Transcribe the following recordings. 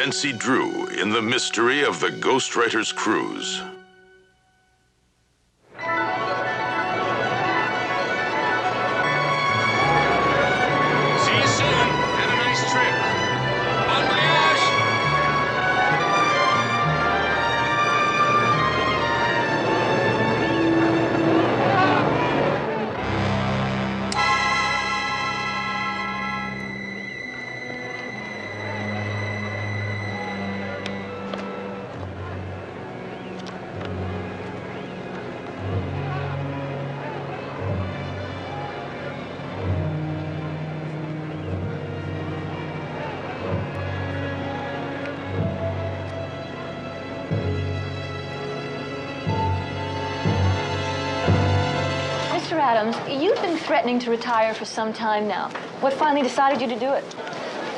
Nancy Drew in the mystery of the Ghostwriters cruise. See you soon. Have a nice trip. Bon voyage. Mr. Adams, you've been threatening to retire for some time now. What finally decided you to do it?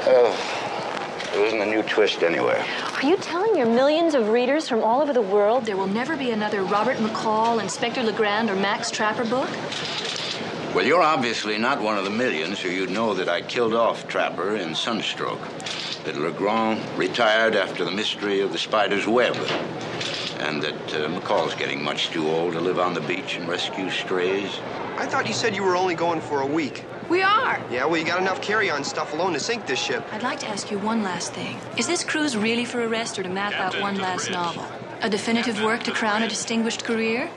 There isn't a new twist anywhere. Are you telling your millions of readers from all over the world there will never be another Robert McCall, Inspector Legrand, or Max Trapper book? Well, you're obviously not one of the millions, or you'd know that I killed off Trapper in Sunstroke. That Legrand retired after the mystery of the spider's web. And that McCall's getting much too old to live on the beach and rescue strays. I thought you said you were only going for a week. We are. Yeah, well, you got enough carry-on stuff alone to sink this ship. I'd like to ask you one last thing. Is this cruise really for a rest or to map out one last novel? A definitive work to crown a distinguished career?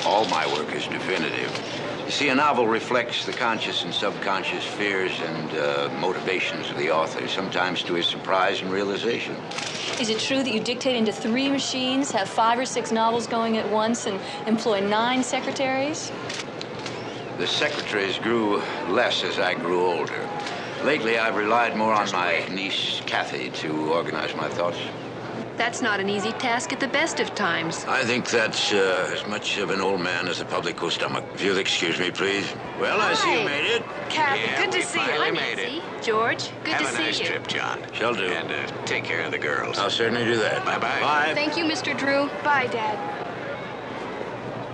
All my work is definitive. You see, a novel reflects the conscious and subconscious fears and motivations of the author, sometimes to his surprise and realization. Is it true that you dictate into 3 machines, have 5 or 6 novels going at once, and employ 9 secretaries? The secretaries grew less as I grew older. Lately, I've relied more on my niece, Kathy, to organize my thoughts. That's not an easy task at the best of times. I think that's as much of an old man as a public stomach. If you'll excuse me, please. Well, I see you made it. Kathy, Yeah, good to we see you. finally Hi, made Nancy. it. George, good to Have a see nice you. trip, John. Shall do. And take care of the girls. I'll certainly do that. Bye-bye. Bye. Thank you, Mr. Drew. Bye, Dad.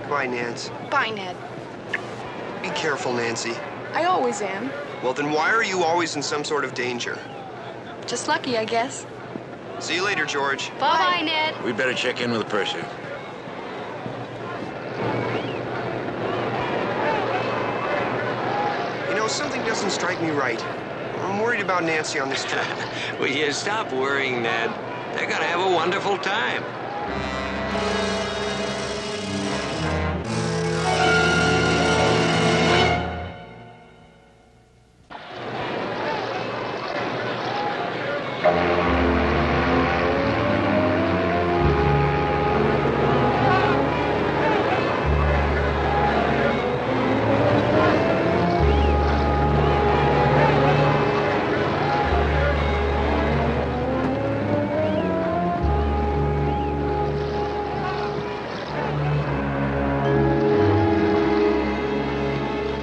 Goodbye, Nance. Bye, Ned. Be careful, Nancy. I always am. Well, then why are you always in some sort of danger? Just lucky, I guess. See you later, George. Bye-bye, Ned. We'd better check in with the purser. You know, something doesn't strike me right. I'm worried about Nancy on this trip. Will you stop worrying, Ned? They're gonna have a wonderful time.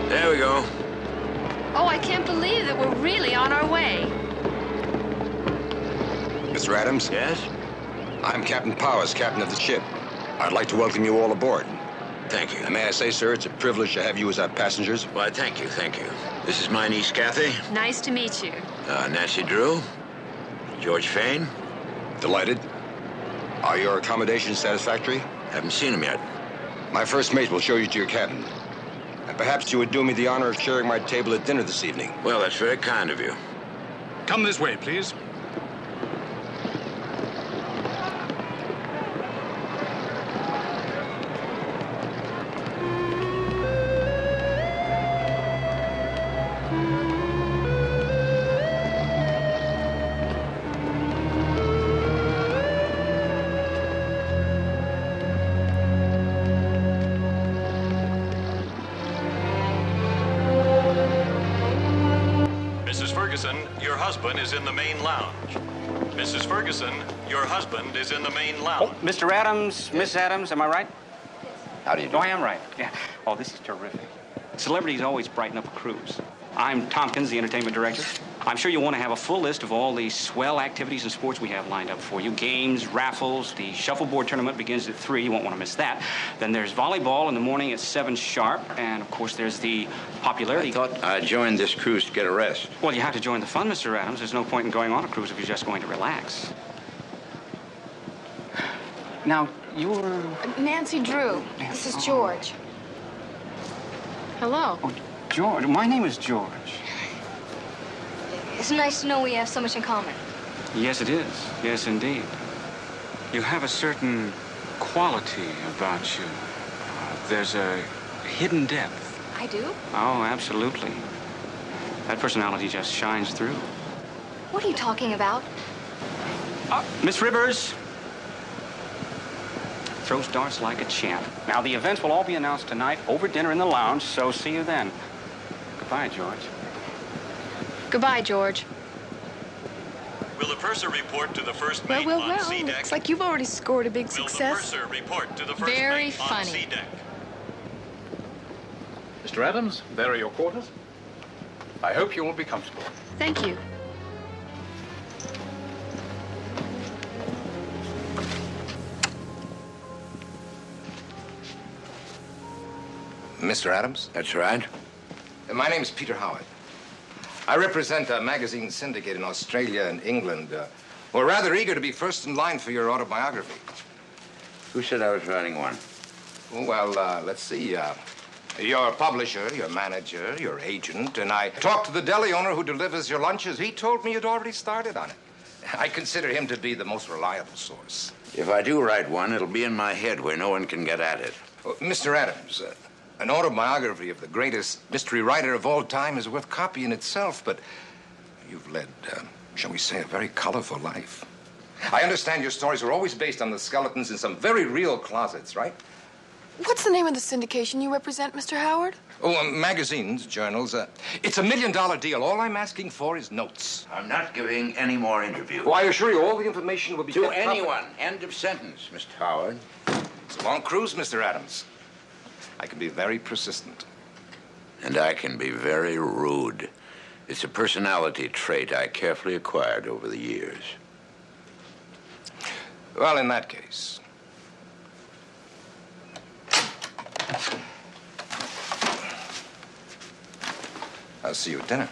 There we go. Oh, I can't believe that we're really on our way. Mr. Adams? Yes? I'm Captain Powers, captain of the ship. I'd like to welcome you all aboard. Thank you. And may I say, sir, it's a privilege to have you as our passengers. Why, thank you, thank you. This is my niece, Kathy. Nice to meet you. Nancy Drew. George Fain. Delighted. Are your accommodations satisfactory? Haven't seen him yet. My first mate will show you to your cabin. And perhaps you would do me the honor of sharing my table at dinner this evening. Well, that's very kind of you. Come this way, please. Mrs. Ferguson, your husband is in the main lounge. Mrs. Ferguson, your husband is in the main lounge. Oh, Mr. Adams, Miss Adams, am I right? How do you do? Oh, I am right. Yeah. Oh, this is terrific. Celebrities always brighten up a cruise. I'm Tompkins, the entertainment director. I'm sure you'll want to have a full list of all the swell activities and sports we have lined up for you. Games, raffles, the shuffleboard tournament begins at 3. You won't want to miss that. Then there's volleyball in the morning at 7 sharp. And, of course, there's the popularity... I thought I joined this cruise to get a rest. Well, you have to join the fun, Mr. Adams. There's no point in going on a cruise if you're just going to relax. Now, you're... Nancy Drew. This is George. Hello. Oh, George. My name is George. It's nice to know we have so much in common. Yes, it is. Yes, indeed. You have a certain quality about you. There's a hidden depth. I do? Oh, absolutely. That personality just shines through. What are you talking about? Miss Rivers. Throws darts like a champ. Now, the events will all be announced tonight over dinner in the lounge, so see you then. Goodbye, George. Goodbye, George. Will the purser report to the first mate on C deck? Looks like you've already scored a big success. Will the purser report to the first Very mate on funny. C deck? Mr. Adams, there are your quarters. I hope you will be comfortable. Thank you. Mr. Adams? That's right. My name's Peter Howard. I represent a magazine syndicate in Australia and England. We're rather eager to be first in line for your autobiography. Who said I was writing one? Well, let's see. Your publisher, your manager, your agent, and I talked to the deli owner who delivers your lunches. He told me you'd already started on it. I consider him to be the most reliable source. If I do write one, it'll be in my head where no one can get at it. Mr. Adams, an autobiography of the greatest mystery writer of all time is worth copy in itself, but you've led, shall we say, a very colorful life. I understand your stories are always based on the skeletons in some very real closets, right? What's the name of the syndication you represent, Mr. Howard? Oh, magazines, journals. It's $1 million deal. All I'm asking for is notes. I'm not giving any more interviews. Oh, I assure you, all the information will be... To anyone. End of sentence, Mr. Howard. It's a long cruise, Mr. Adams. I can be very persistent. And I can be very rude. It's a personality trait I carefully acquired over the years. Well, in that case... I'll see you at dinner.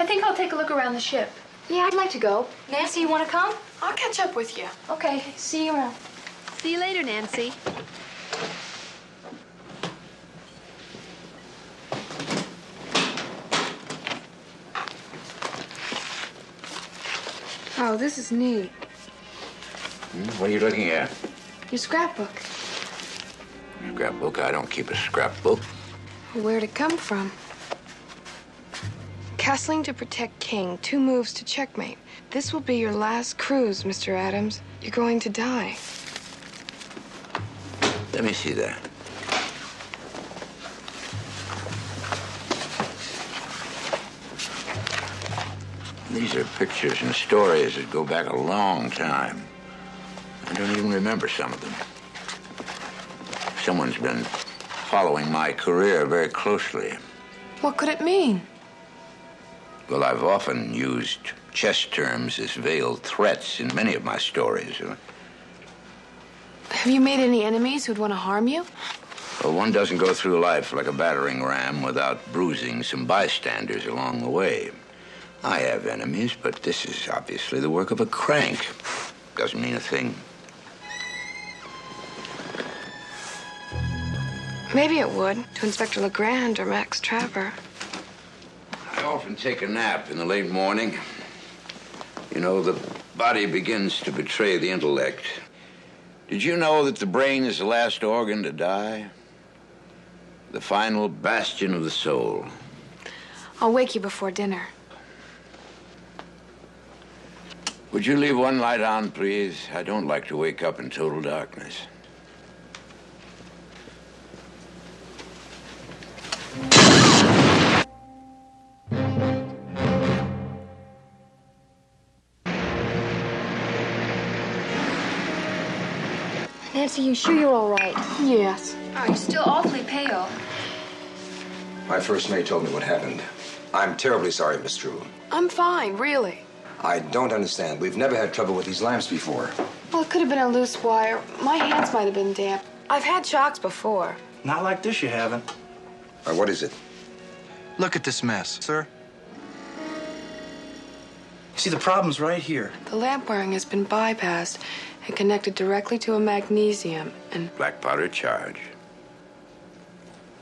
I think I'll take a look around the ship. Yeah, I'd like to go. Nancy, you want to come? I'll catch up with you. Okay, see you around. See you later, Nancy. Oh, this is neat. What are you looking at? Your scrapbook. Scrapbook? I don't keep a scrapbook. Where'd it come from? Castling to protect king, 2 moves to checkmate. This will be your last cruise, Mr. Adams. You're going to die. Let me see that. These are pictures and stories that go back a long time. I don't even remember some of them. Someone's been following my career very closely. What could it mean? Well, I've often used chess terms as veiled threats in many of my stories. Have you made any enemies who'd want to harm you? Well, one doesn't go through life like a battering ram without bruising some bystanders along the way. I have enemies, but this is obviously the work of a crank. Doesn't mean a thing. Maybe it would, to Inspector Legrand or Max Trapper. I often take a nap in the late morning. You know, the body begins to betray the intellect. Did you know that the brain is the last organ to die? The final bastion of the soul. I'll wake you before dinner. Would you leave one light on, please? I don't like to wake up in total darkness. Nancy, you sure you're all right? Yes. Oh, you're still awfully pale. My first mate told me what happened. I'm terribly sorry, Miss True. I'm fine, really. I don't understand. We've never had trouble with these lamps before. Well, it could have been a loose wire. My hands might have been damp. I've had shocks before. Not like this, you haven't. What is it? Look at this mess, sir. See, the problem's right here. The lamp wiring has been bypassed and connected directly to a magnesium and... Black powder charge.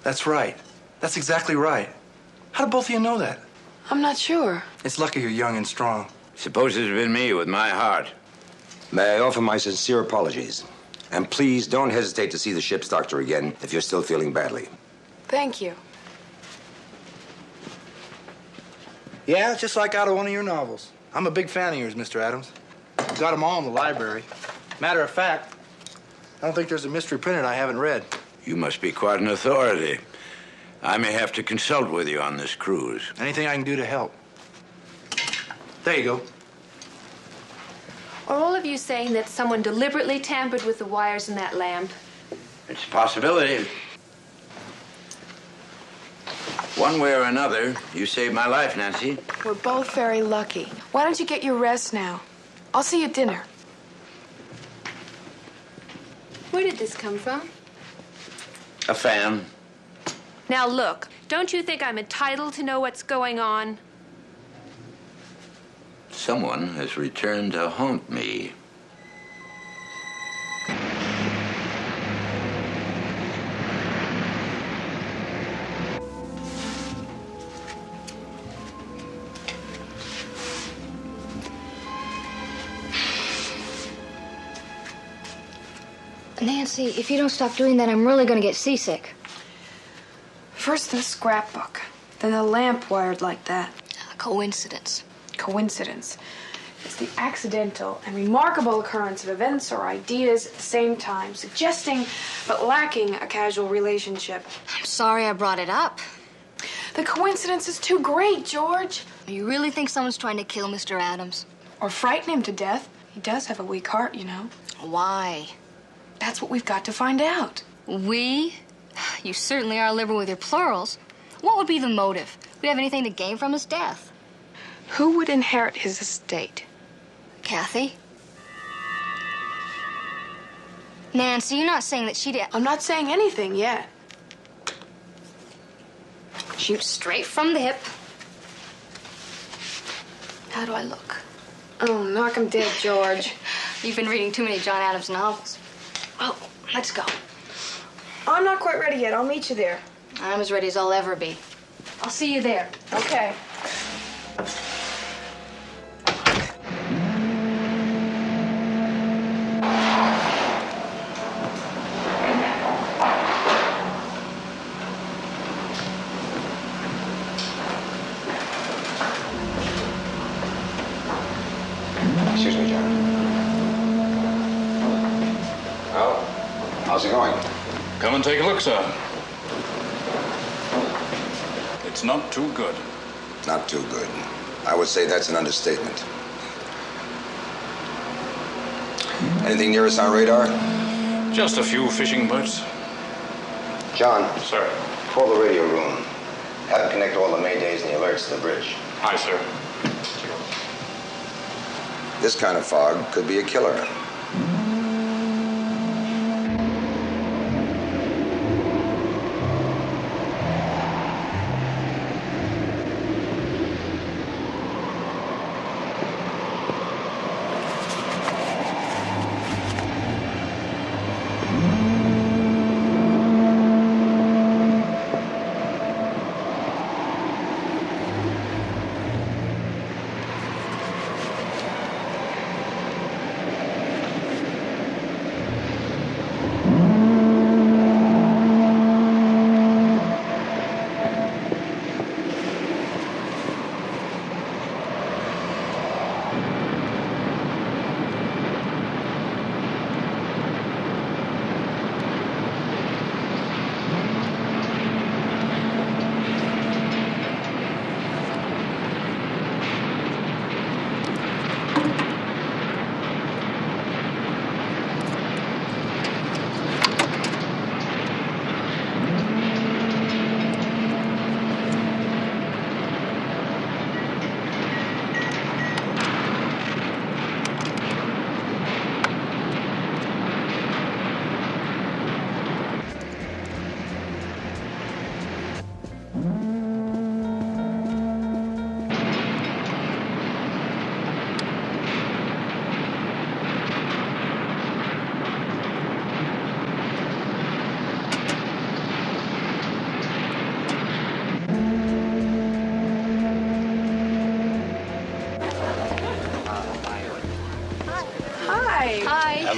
That's right. That's exactly right. How do both of you know that? I'm not sure. It's lucky you're young and strong. Suppose it had been me with my heart. May I offer my sincere apologies? And please don't hesitate to see the ship's doctor again if you're still feeling badly. Thank you. Yeah, just like out of one of your novels. I'm a big fan of yours, Mr. Adams. I've got them all in the library. Matter of fact, I don't think there's a mystery printed I haven't read. You must be quite an authority. I may have to consult with you on this cruise. Anything I can do to help. There you go. Are all of you saying that someone deliberately tampered with the wires in that lamp? It's a possibility. One way or another, you saved my life, Nancy. We're both very lucky. Why don't you get your rest now? I'll see you at dinner. Where did this come from? A fan. Now look, don't you think I'm entitled to know what's going on? Someone has returned to haunt me. Nancy, if you don't stop doing that, I'm really going to get seasick. First the scrapbook, then the lamp wired like that. A coincidence. Coincidence. It's the accidental and remarkable occurrence of events or ideas at the same time, suggesting but lacking a casual relationship. I'm sorry I brought it up. The coincidence is too great, George. You really think someone's trying to kill Mr. Adams? Or frighten him to death. He does have a weak heart, you know. Why? That's what we've got to find out. We? You certainly are liberal with your plurals. What would be the motive? We have anything to gain from his death? Who would inherit his estate? Kathy? Nancy, you're not saying that she did. I'm not saying anything yet. Shoot straight from the hip. How do I look? Oh, knock him dead, George. You've been reading too many John Adams novels. Well, let's go. I'm not quite ready yet. I'll meet you there. I'm as ready as I'll ever be. I'll see you there. Okay. Excuse me, John. Well, how's it going? Come and take a look, sir. It's not too good. Not too good. I would say that's an understatement. Anything near us on radar? Just a few fishing boats. John. Sir. Call the radio room. Have them connect all the maydays and the alerts to the bridge. Aye, sir. This kind of fog could be a killer.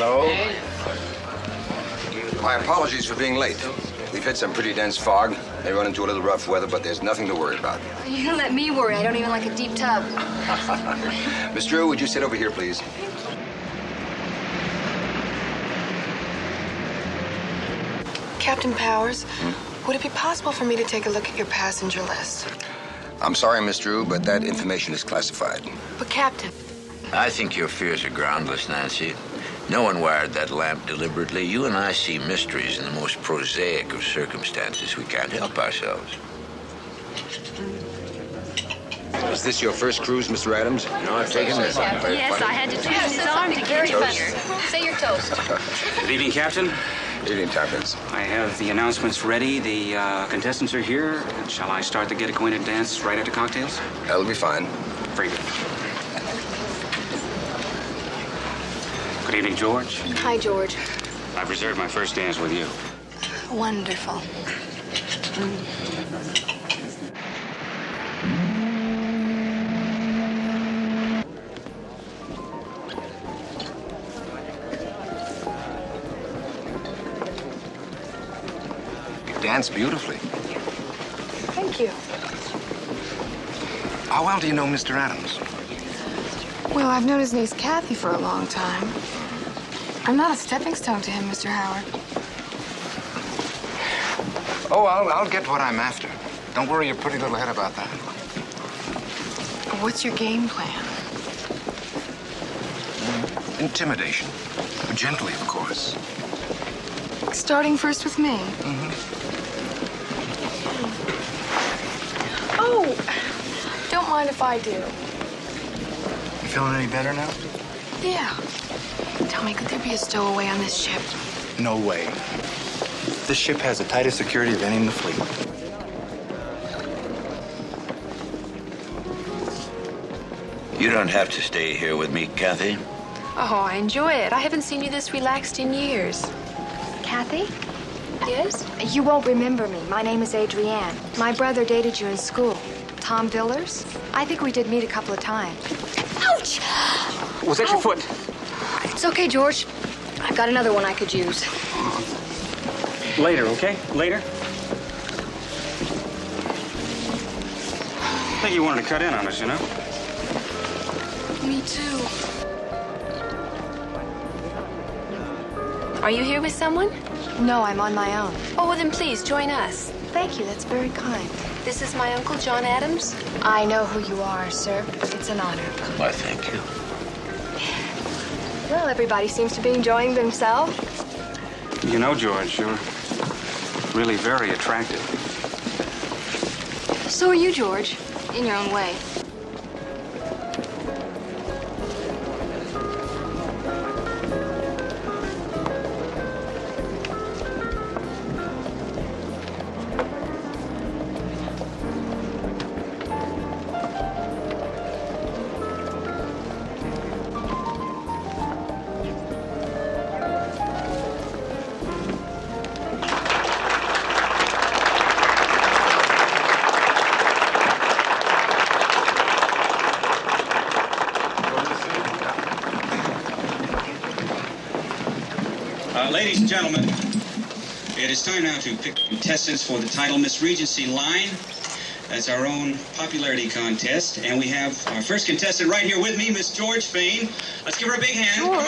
Hello. My apologies for being late. We've hit some pretty dense fog. May run into a little rough weather, but there's nothing to worry about. You don't let me worry. I don't even like a deep tub. Miss Drew, would you sit over here, please? Captain Powers, would it be possible for me to take a look at your passenger list? I'm sorry, Miss Drew, but that information is classified. But, Captain... I think your fears are groundless, Nancy. No one wired that lamp deliberately. You and I see mysteries in the most prosaic of circumstances. We can't help ourselves. Is this your first cruise, Mr. Adams? No, I've taken this. Yes, I had to twist his arm to get you here. Say your toast. Good evening, Captain. Evening, Tompkins. I have the announcements ready. The contestants are here. Shall I start the Get Acquainted dance right after cocktails? That'll be fine. Very good. Good evening, George. Hi, George. I've reserved my first dance with you. Wonderful. You dance beautifully. Thank you. How well do you know Mr. Adams? Well, I've known his niece Kathy for a long time. I'm not a stepping stone to him, Mr. Howard. Oh, I'll get what I'm after. Don't worry your pretty little head about that. What's your game plan? Intimidation. Gently, of course. Starting first with me. Oh, don't mind if I do. You feeling any better now? Yeah. Tell me, could there be a stowaway on this ship? No way. This ship has the tightest security of any in the fleet. You don't have to stay here with me, Kathy. Oh, I enjoy it. I haven't seen you this relaxed in years. Kathy? Yes? You won't remember me. My name is Adrienne. My brother dated you in school. Tom Villers? I think we did meet a couple of times. Ouch! Was that your foot? It's okay, George. I've got another one I could use. Later, okay? Later. I think you wanted to cut in on us, you know? Me too. Are you here with someone? No, I'm on my own. Oh, well, then please join us. Thank you. That's very kind. This is my Uncle John Adams. I know who you are, sir. It's an honor. Why, thank you. Well, everybody seems to be enjoying themselves. You know, George, you're really very attractive. So are you, George, in your own way. Ladies and gentlemen, it is time now to pick contestants for the title Miss Regency line. That's our own popularity contest. And we have our first contestant right here with me, Miss George Fain. Let's give her a big hand. Come on.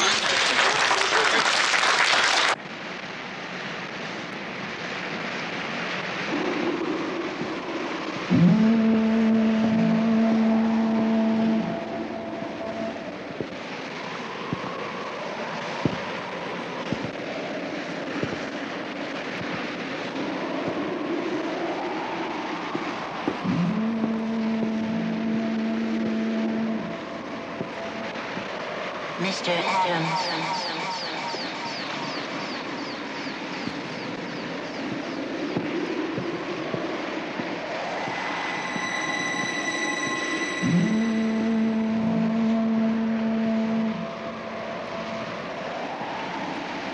Mr. Adams.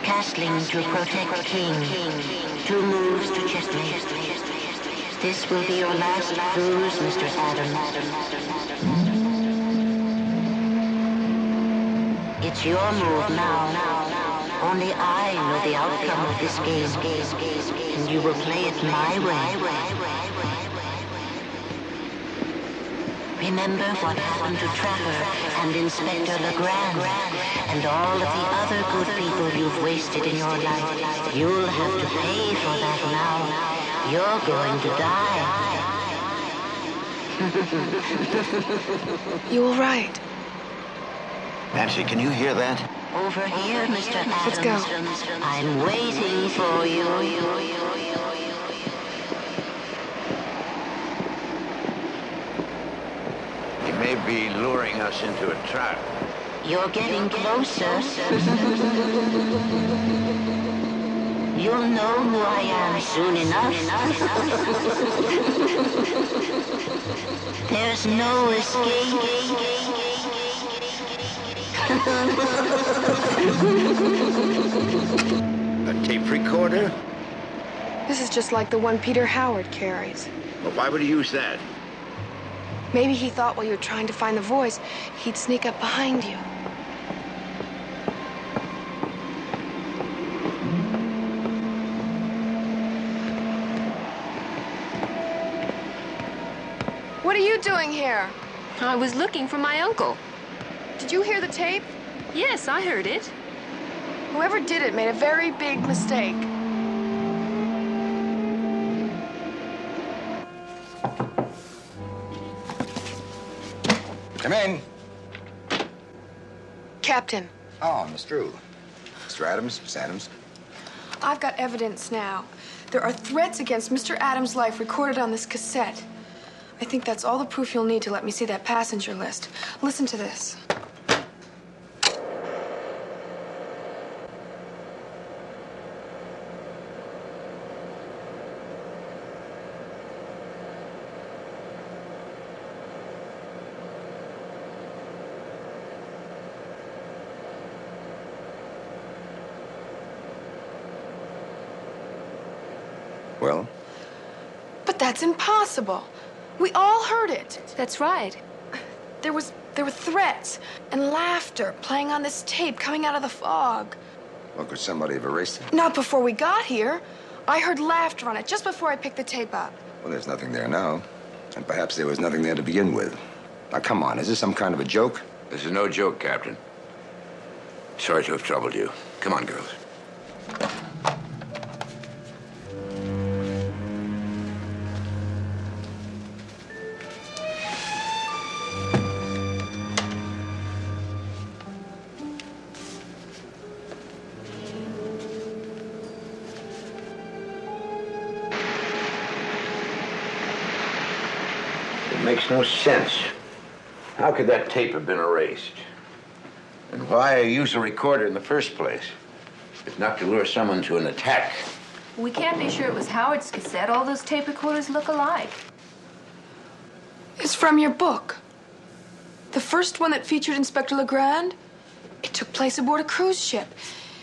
Castling to protect king. 2 moves to checkmate. This will be your last cruise, Mr. Adams. It's your move now. Only I know the outcome of this game, and you will play it my way. Remember what happened to Trapper and Inspector Legrand, and all of the other good people you've wasted in your life. You'll have to pay for that now. You're going to die. You were right. Nancy, can you hear that? Over here, Mr. Adams. Let's go. I'm waiting for you. He may be luring us into a trap. You're getting closer. You'll know who I am soon enough. There's no escape. A tape recorder? This is just like the one Peter Howard carries. Well, why would he use that? Maybe he thought while you were trying to find the voice, he'd sneak up behind you. What are you doing here? I was looking for my uncle. Did you hear the tape? Yes, I heard it. Whoever did it made a very big mistake. Come in. Captain, Oh, Miss Drew. Mr. Adams, Miss Adams. I've got evidence now. There are threats against Mr. Adams' life recorded on this cassette. I think that's all the proof you'll need to let me see that passenger list. Listen to this. Well? But that's impossible. We all heard it. That's right. There were threats and laughter playing on this tape coming out of the fog. Well, could somebody have erased it? Not before we got here. I heard laughter on it just before I picked the tape up. Well, there's nothing there now. And perhaps there was nothing there to begin with. Now, come on. Is this some kind of a joke? This is no joke, Captain. Sorry to have troubled you. Come on, girls. It makes no sense. How could that tape have been erased? And why use a recorder in the first place? If not to lure someone to an attack. We can't be sure it was Howard's cassette. All those tape recorders look alike. It's from your book. The first one that featured Inspector Legrand. It took place aboard a cruise ship.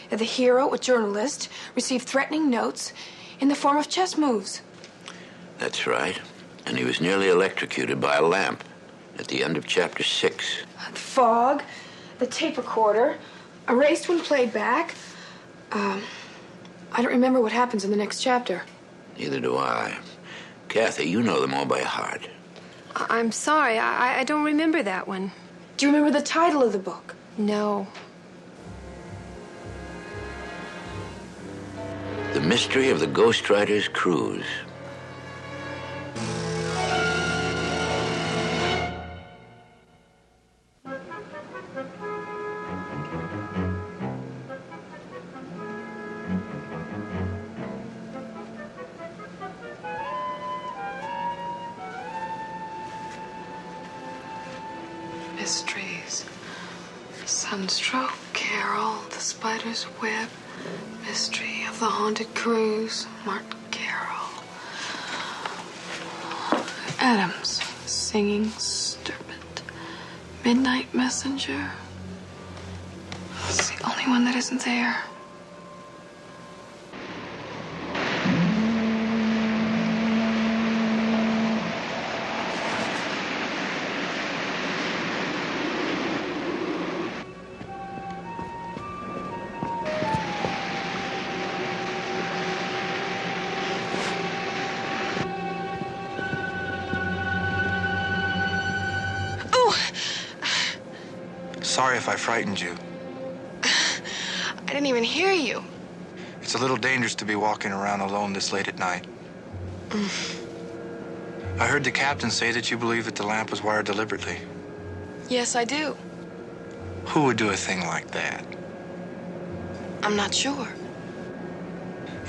The hero, a journalist, received threatening notes in the form of chess moves. That's right. And he was nearly electrocuted by a lamp at the end of chapter 6. The fog, the tape recorder, erased when played back. I don't remember what happens in the next chapter. Neither do I. Kathy, you know them all by heart. I'm sorry, I don't remember that one. Do you remember the title of the book? No. The Mystery of the Ghostwriters Cruise. Mysteries. Sunstroke, Carol, the Spider's Web, Mystery of the Haunted Cruise, Mark Carroll. Adams, Singing Serpent, Midnight Messenger. It's the only one that isn't there. Sorry if I frightened you. I didn't even hear you. It's a little dangerous to be walking around alone this late at night. I heard the captain say that you believe that the lamp was wired deliberately. Yes, I do. Who would do a thing like that? I'm not sure.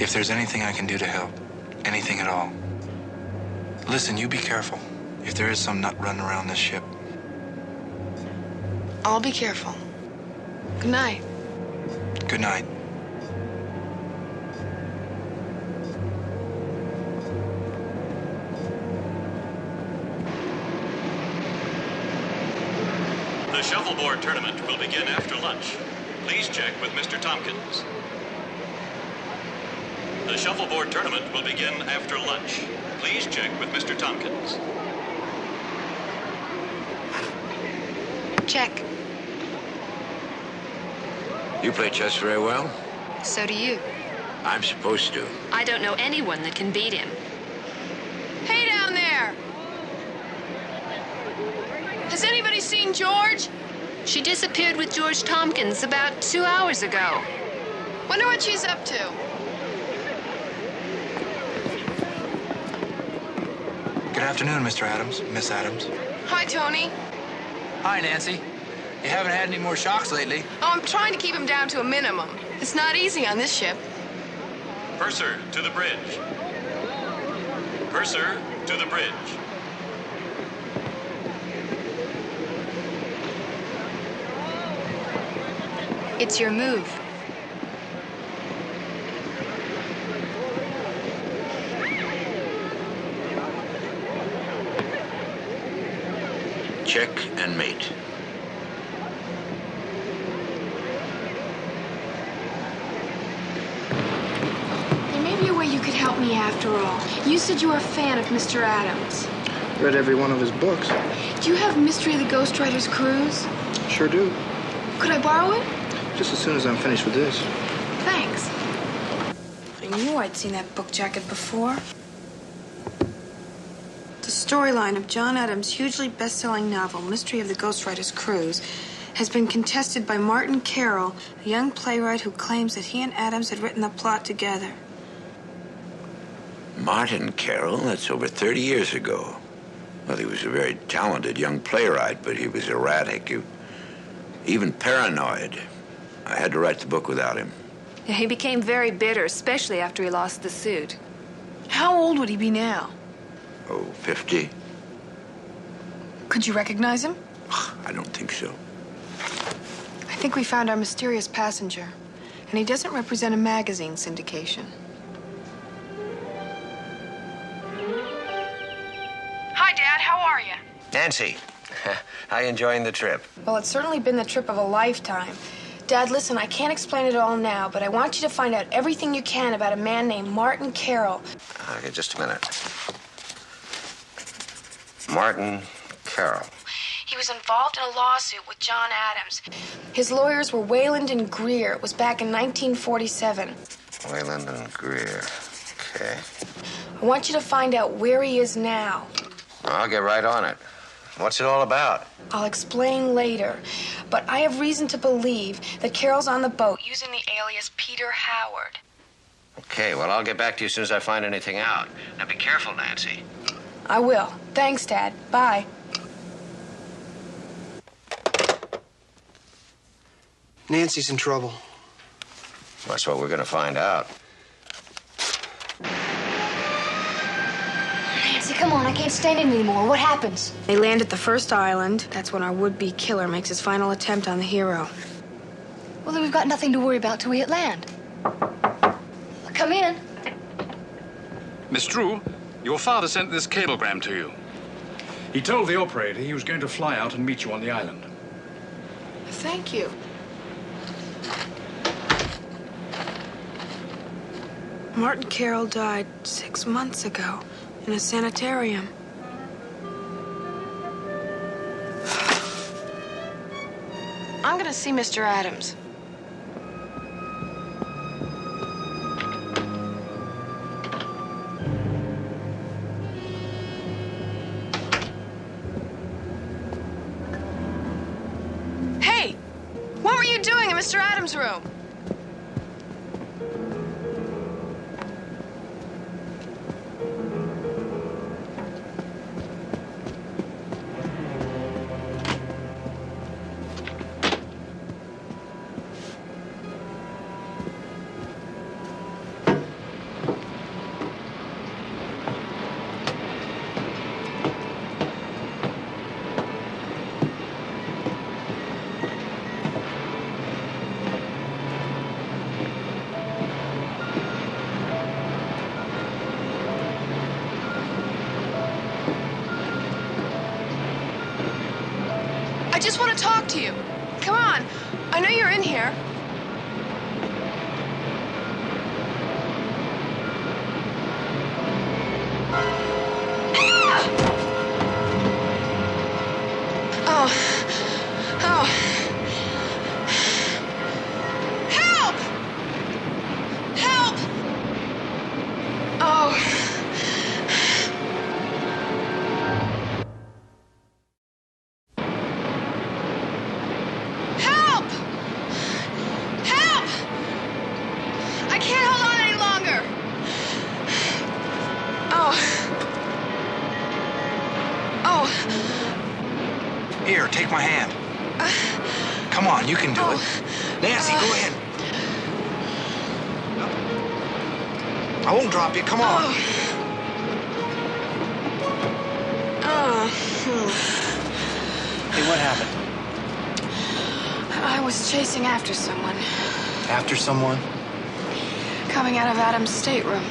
If there's anything I can do to help, anything at all. Listen, you be careful. If there is some nut running around this ship. I'll be careful. Good night. Good night. The shuffleboard tournament will begin after lunch. Please check with Mr. Tompkins. The shuffleboard tournament will begin after lunch. Please check with Mr. Tompkins. Check. You play chess very well? So do you. I'm supposed to. I don't know anyone that can beat him. Hey down there! Has anybody seen George? She disappeared with George Tompkins about 2 hours ago. Wonder what she's up to. Good afternoon, Mr. Adams, Miss Adams. Hi, Tony. Hi, Nancy. You haven't had any more shocks lately. Oh, I'm trying to keep him down to a minimum. It's not easy on this ship. Purser, to the bridge. Purser, to the bridge. It's your move. Check and mate. There may be a way you could help me after all. You said you were a fan of Mr. Adams. Read every one of his books. Do you have Mystery of the Ghostwriters Cruise? Sure do. Could I borrow it? Just as soon as I'm finished with this. Thanks. I knew I'd seen that book jacket before. The storyline of John Adams' hugely best-selling novel, Mystery of the Ghostwriters Cruise, has been contested by Martin Carroll, a young playwright who claims that he and Adams had written the plot together. Martin Carroll? That's over 30 years ago. Well, he was a very talented young playwright, but he was erratic, even paranoid. I had to write the book without him. Yeah, he became very bitter, especially after he lost the suit. How old would he be now? Oh, 50? Could you recognize him? I don't think so. I think we found our mysterious passenger, and he doesn't represent a magazine syndication. Hi, Dad. How are you? Nancy, how you enjoying the trip? Well, it's certainly been the trip of a lifetime. Dad, listen, I can't explain it all now, but I want you to find out everything you can about a man named Martin Carroll. Okay, just a minute. Martin Carroll. He was involved in a lawsuit with John Adams. His lawyers were Wayland and Greer. It was back in 1947. Wayland and Greer. Okay. I want you to find out where he is now. I'll get right on it. What's it all about? I'll explain later, but I have reason to believe that Carroll's on the boat using the alias Peter Howard. Okay, well, I'll get back to you as soon as I find anything out. Now, be careful, Nancy. I will. Thanks, Dad. Bye. Nancy's in trouble. That's what we're going to find out. Nancy, come on. I can't stand it anymore. What happens? They land at the first island. That's when our would-be killer makes his final attempt on the hero. Well, then we've got nothing to worry about till we hit land. Come in. Miss Drew, your father sent this cablegram to you. He told the operator he was going to fly out and meet you on the island. Thank you. Martin Carroll died 6 months ago in a sanitarium. I'm gonna see Mr. Adams. Hey! in Mr. Adams' room. I just want to talk to you. Come on. I know you're in here. Oh. Oh. Help! Help! Oh. Help! Help! I can't hold on any longer. Oh. Oh. Here, take my hand. Come on, you can do it. Nancy, go ahead. I won't drop you. Come on. Hey, what happened? I was chasing after someone. After someone? Coming out of Adam's stateroom.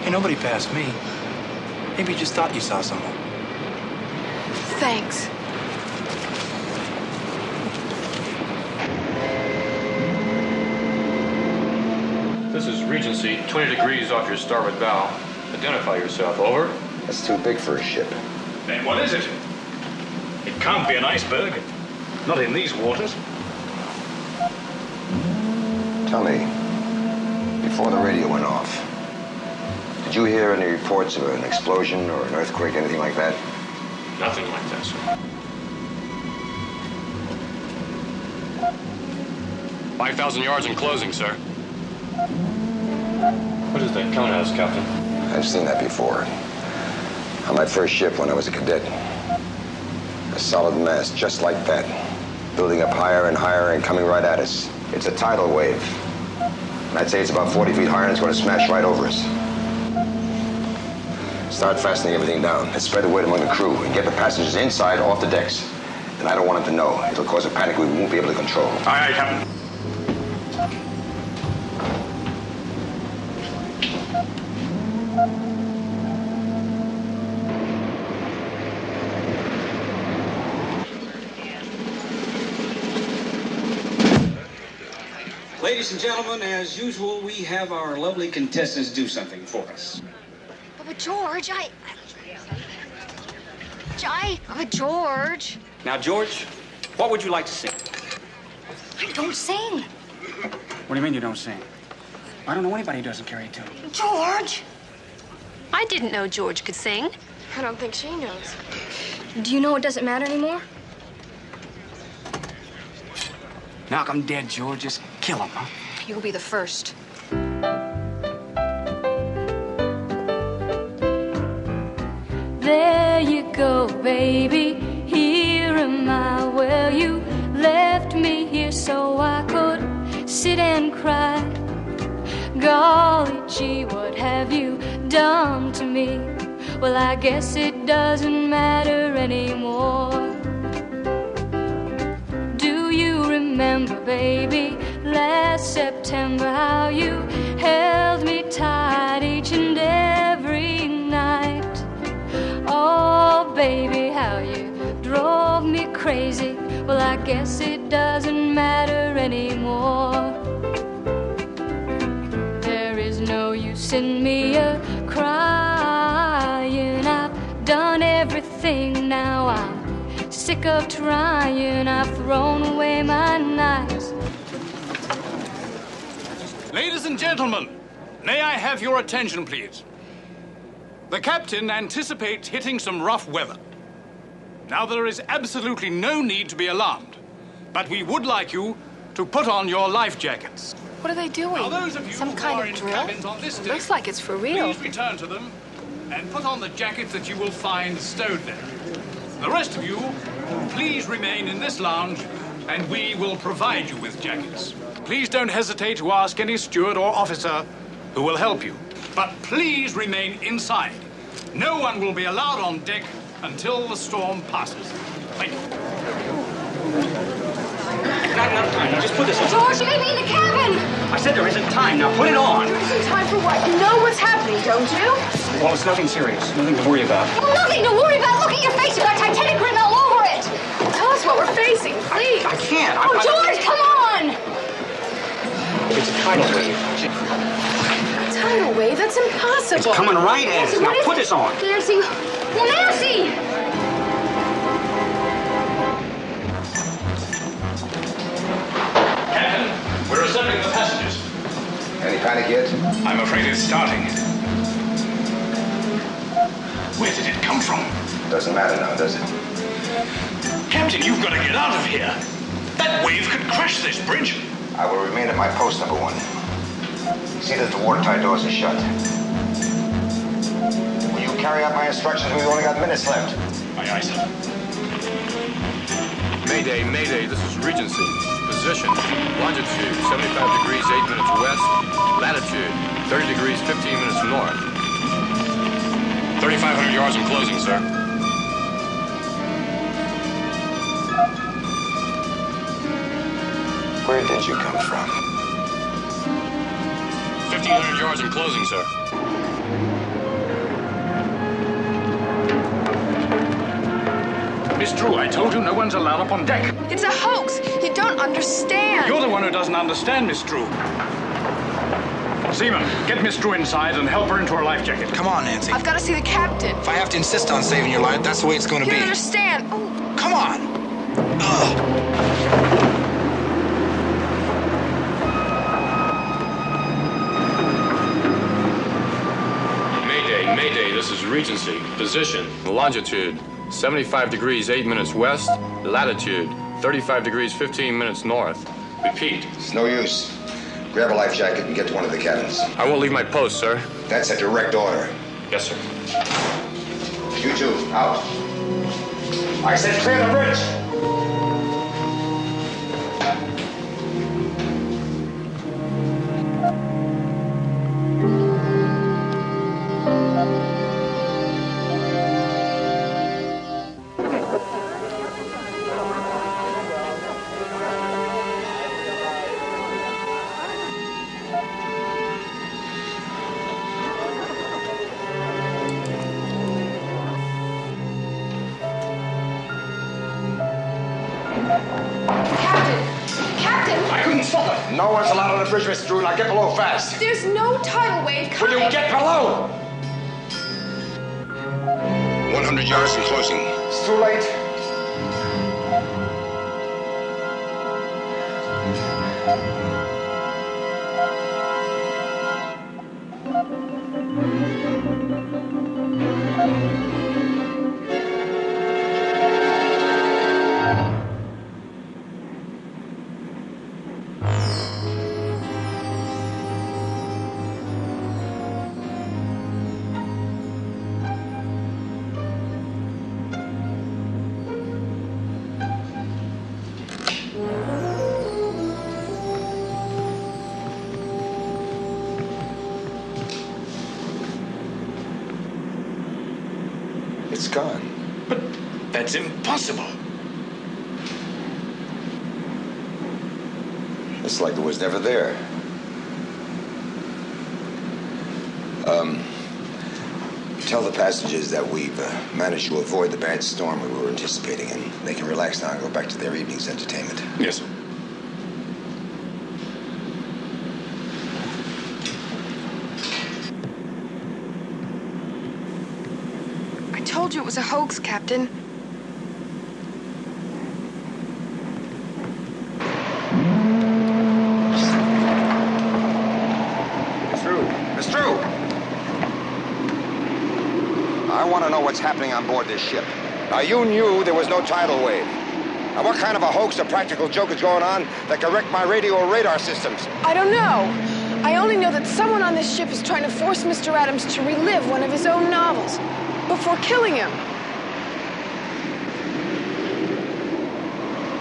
Hey, nobody passed me. Maybe you just thought you saw someone. Thanks. This is Regency, 20 degrees off your starboard bow. Identify yourself, over. That's too big for a ship. Then what is it? It can't be an iceberg. Not in these waters. Tell me, before the radio went off, did you hear any reports of an explosion or an earthquake, anything like that? Nothing like that, sir. 5,000 yards in closing, sir. What is that cone house, Captain? I've seen that before. On my first ship when I was a cadet. A solid mass just like that. Building up higher and higher and coming right at us. It's a tidal wave. And I'd say it's about 40 feet higher and it's going to smash right over us. Start fastening everything down and spread the weight among the crew and get the passengers inside off the decks. And I don't want them to know. It'll cause a panic we won't be able to control. Aye, aye, Captain. Ladies and gentlemen, as usual, we have our lovely contestants do something for us. But George, George. Now, George, what would you like to sing? I don't sing. What do you mean you don't sing? I don't know anybody who doesn't carry a tune. George! I didn't know George could sing. I don't think she knows. Do you know it doesn't matter anymore? Knock 'em dead, George. Just kill 'em, huh? You'll be the first. There you go, baby. Here am I. Well, you left me here so I could sit and cry. Golly gee, what have you done to me? Well, I guess it doesn't matter anymore. Do you remember, baby, last September, how you held me tight each and every night? Oh, baby, how you drove me crazy. Well, I guess it doesn't matter anymore. There is no use in me crying. I've done everything now. I'm sick of trying. I've thrown away my knives. Ladies and gentlemen, may I have your attention, please? The captain anticipates hitting some rough weather. Now, there is absolutely no need to be alarmed, but we would like you to put on your life jackets. What are they doing? Now, those of you Some who kind are of in drill? cabins on this It deck, looks like it's for real. please return to them and put on the jackets that you will find stowed there. The rest of you, please remain in this lounge, and we will provide you with jackets. Please don't hesitate to ask any steward or officer who will help you. But please remain inside. No one will be allowed on deck until the storm passes. Thank you. Not enough time. Now just put this on. George, leave me in the cabin! I said there isn't time. Now put it on. There isn't time for what? You know what's happening, don't you? Well, it's nothing serious. Nothing to worry about. Well, nothing to worry about. Look at your face. You've got Titanic written all over it. Tell us what we're facing, please. I can't. Oh, George, come on! It's a tidal wave. Tidal wave? That's impossible. It's coming right at us. Now put this on. Nancy! Well, Nancy! Captain, we're assembling the passengers. Any panic yet? I'm afraid it's starting. Where did it come from? Doesn't matter now, does it? Captain, you've got to get out of here. That wave could crash this bridge. I will remain at my post, number 1. See that the watertight doors are shut. Will you carry out my instructions? We've only got minutes left. Aye, aye, sir. Mayday, Mayday, this is Regency. Position, longitude, 75 degrees, 8 minutes west. Latitude, 30 degrees, 15 minutes north. 3,500 yards and closing, sir. Where did you come from? 1,500 yards and closing, sir. Miss Drew, I told you no one's allowed up on deck. It's a hoax. You don't understand. You're the one who doesn't understand, Miss Drew. Seaman, get Miss Drew inside and help her into her life jacket. Come on, Nancy. I've got to see the captain. If I have to insist on saving your life, that's the way it's going to You be. don't understand. Oh. Come on. Ugh. Mayday, Mayday, this is Regency. Position, longitude, 75 degrees, 8 minutes west. Latitude, 35 degrees, 15 minutes north. Repeat. It's no use. Grab a life jacket and get to one of the cabins. I won't leave my post, sir. That's a direct order. Yes, sir. You two, out. I said clear the bridge! No one's allowed on the bridge, Mr. Drew. Now get below fast. There's no tidal wave coming. Will you get below? 100 yards and closing. It's too late. It's gone. But that's impossible. It's like it was never there. Tell the passengers that we've managed to avoid the bad storm we were anticipating, and they can relax now and go back to their evening's entertainment. Yes, sir. I told you it was a hoax, Captain. Miss Drew! I want to know what's happening on board this ship. Now, you knew there was no tidal wave. Now, what kind of a hoax or practical joke is going on that can wreck my radio or radar systems? I don't know. I only know that someone on this ship is trying to force Mr. Adams to relive one of his own novels before killing him.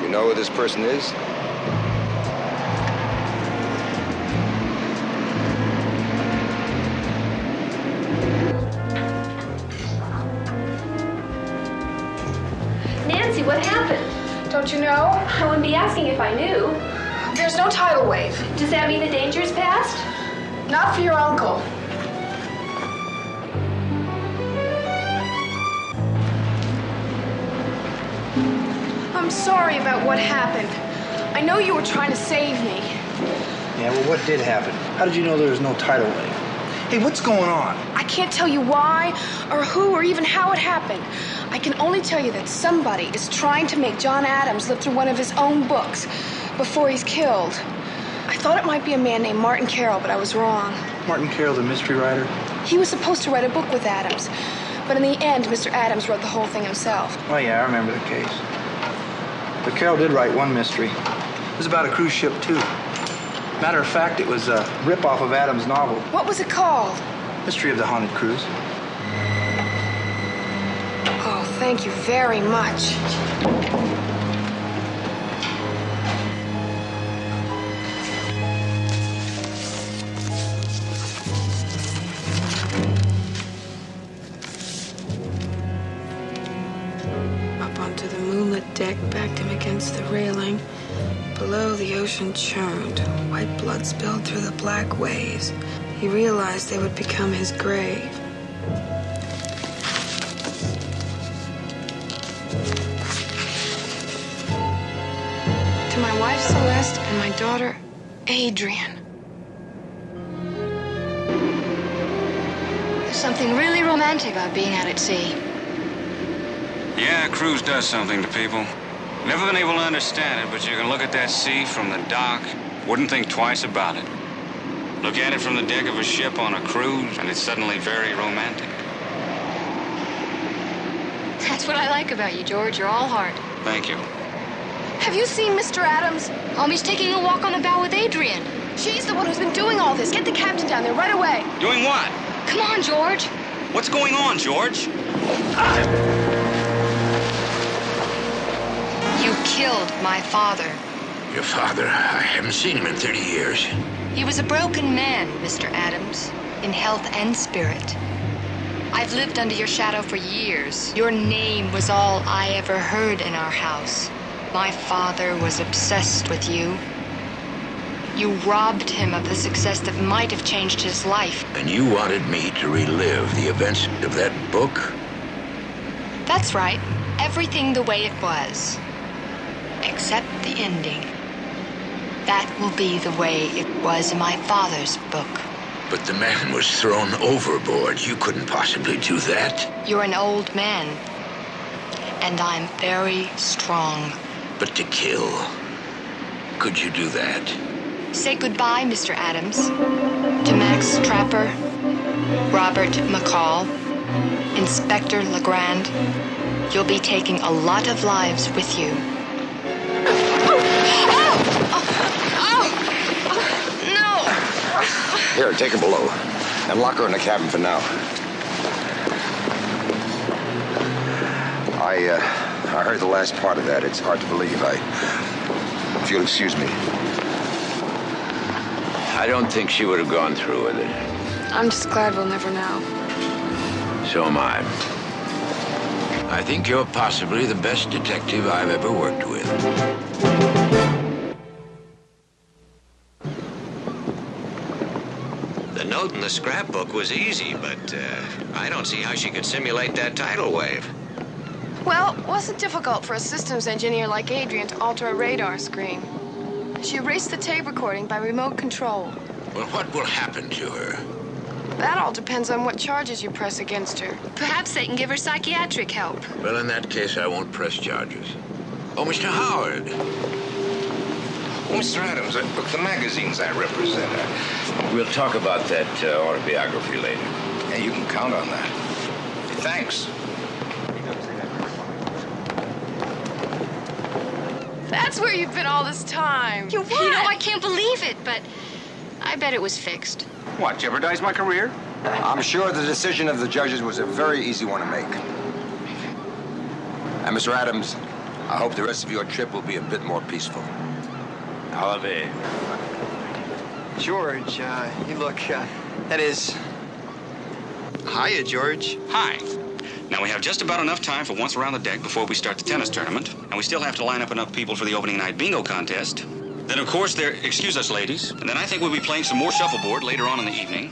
You know who this person is? Nancy, what happened? Don't you know? I wouldn't be asking if I knew. There's no tidal wave. Does that mean the danger's past? Not for your uncle. I'm sorry about what happened. I know you were trying to save me. Yeah, well, what did happen? How did you know there was no tidal wave? Hey, what's going on? I can't tell you why, or who, or even how it happened. I can only tell you that somebody is trying to make John Adams live through one of his own books before he's killed. I thought it might be a man named Martin Carroll, but I was wrong. Martin Carroll, the mystery writer? He was supposed to write a book with Adams, but in the end, Mr. Adams wrote the whole thing himself. Oh, yeah, I remember the case. But Carroll did write one mystery. It was about a cruise ship, too. Matter of fact, it was a rip-off of Adams' novel. What was it called? Mystery of the Haunted Cruise. Oh, thank you very much. Up onto the moonlit deck, backed him against the railing. Below, the ocean churned. White blood spilled through the black waves. He realized they would become his grave. To my wife, Celeste, and my daughter, Adrian. There's something really romantic about being out at sea. Yeah, a cruise does something to people. Never been able to understand it, but you can look at that sea from the dock, wouldn't think twice about it. Look at it from the deck of a ship on a cruise, and it's suddenly very romantic. That's what I like about you, George. You're all heart. Thank you. Have you seen Mr. Adams? He's taking a walk on the bow with Adrian. She's the one who's been doing all this. Get the captain down there right away. Doing what? Come on, George. What's going on, George? You killed my father. Your father? I haven't seen him in 30 years. He was a broken man, Mr. Adams, in health and spirit. I've lived under your shadow for years. Your name was all I ever heard in our house. My father was obsessed with you. You robbed him of the success that might have changed his life. And you wanted me to relive the events of that book? That's right. Everything the way it was. Except the ending. That will be the way it was in my father's book. But the man was thrown overboard. You couldn't possibly do that. You're an old man. And I'm very strong. But to kill, could you do that? Say goodbye, Mr. Adams. To Max Trapper, Robert McCall, Inspector Legrand. You'll be taking a lot of lives with you. Here, take her below. And lock her in the cabin for now. I heard the last part of that. It's hard to believe. If you'll excuse me. I don't think she would have gone through with it. I'm just glad we'll never know. So am I. I think you're possibly the best detective I've ever worked with. The note in the scrapbook was easy, but I don't see how she could simulate that tidal wave. Well, it wasn't difficult for a systems engineer like Adrian to alter a radar screen. She erased the tape recording by remote control. Well, what will happen to her? That all depends on what charges you press against her. Perhaps they can give her psychiatric help. Well, in that case, I won't press charges. Oh, Mr. Howard. Well, Mr. Adams, look, the magazines I represent. We'll talk about that autobiography later. Yeah, you can count on that. Thanks. That's where you've been all this time. You know, I can't believe it, but I bet it was fixed. What, jeopardize my career? I'm sure the decision of the judges was a very easy one to make. And Mr. Adams, I hope the rest of your trip will be a bit more peaceful. Relive. George, you look, that is... Hiya, George. Hi. Now, we have just about enough time for once around the deck before we start the tennis tournament, and we still have to line up enough people for the opening night bingo contest. Then, of course, excuse us, ladies, and then I think we'll be playing some more shuffleboard later on in the evening.